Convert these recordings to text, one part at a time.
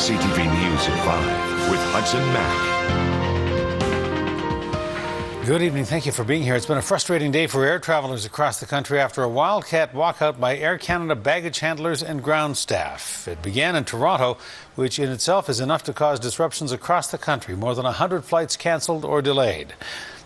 CTV News at 5 with Hudson Mack. Good evening. Thank you for being here. It's been a frustrating day for air travelers across the country after a wildcat walkout by Air Canada baggage handlers and ground staff. It began in Toronto, which in itself is enough to cause disruptions across the country. More than 100 flights cancelled or delayed.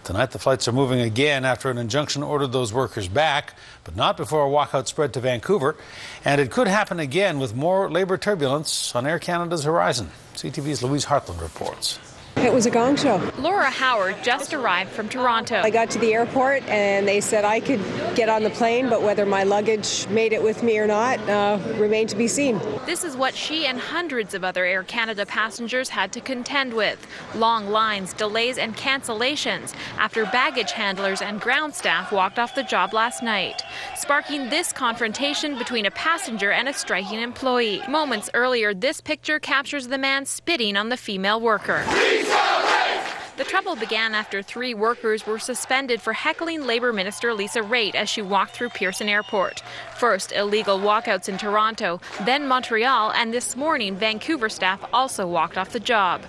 Tonight, the flights are moving again after an injunction ordered those workers back, but not before a walkout spread to Vancouver. And it could happen again with more labour turbulence on Air Canada's horizon. CTV's Louise Hartland reports. It was a gong show. Laura Howard just arrived from Toronto. I got to the airport and they said I could get on the plane, but whether my luggage made it with me or not remained to be seen. This is what she and hundreds of other Air Canada passengers had to contend with. Long lines, delays and cancellations after baggage handlers and ground staff walked off the job last night, sparking this confrontation between a passenger and a striking employee. Moments earlier, this picture captures the man spitting on the female worker. The trouble began after 3 workers were suspended for heckling Labour Minister Lisa Raitt as she walked through Pearson Airport. First, illegal walkouts in Toronto, then Montreal, and this morning, Vancouver staff also walked off the job.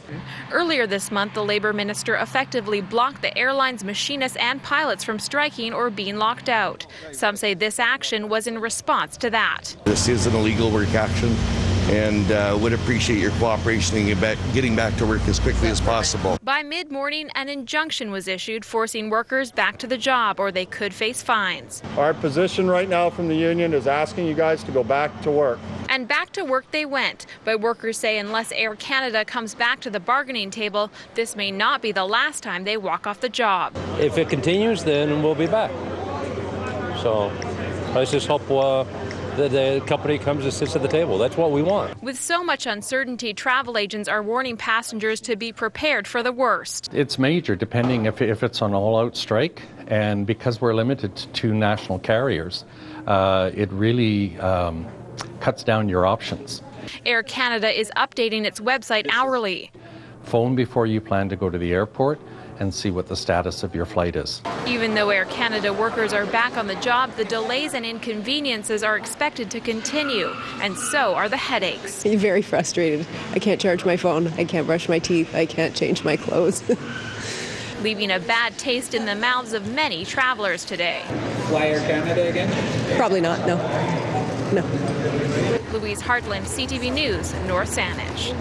Earlier this month, the Labour Minister effectively blocked the airline's machinists and pilots from striking or being locked out. Some say this action was in response to that. This is an illegal work action, and would appreciate your cooperation in getting back to work as quickly as possible. By mid-morning, an injunction was issued forcing workers back to the job or they could face fines. Our position right now from the union is asking you guys to go back to work. And back to work they went. But workers say unless Air Canada comes back to the bargaining table, this may not be the last time they walk off the job. If it continues, then we'll be back. So let's just hope that the company comes and sits at the table. That's what we want. With so much uncertainty, travel agents are warning passengers to be prepared for the worst. It's major, depending if it's an all-out strike. And because we're limited to 2 national carriers, it really cuts down your options. Air Canada is updating its website hourly. Phone before you plan to go to the airport and see what the status of your flight is. Even though Air Canada workers are back on the job, the delays and inconveniences are expected to continue, and so are the headaches. I'm very frustrated. I can't charge my phone. I can't brush my teeth. I can't change my clothes. Leaving a bad taste in the mouths of many travelers today. Fly Air Canada again? Probably not, no. Louise Hartland, CTV News, North Saanich.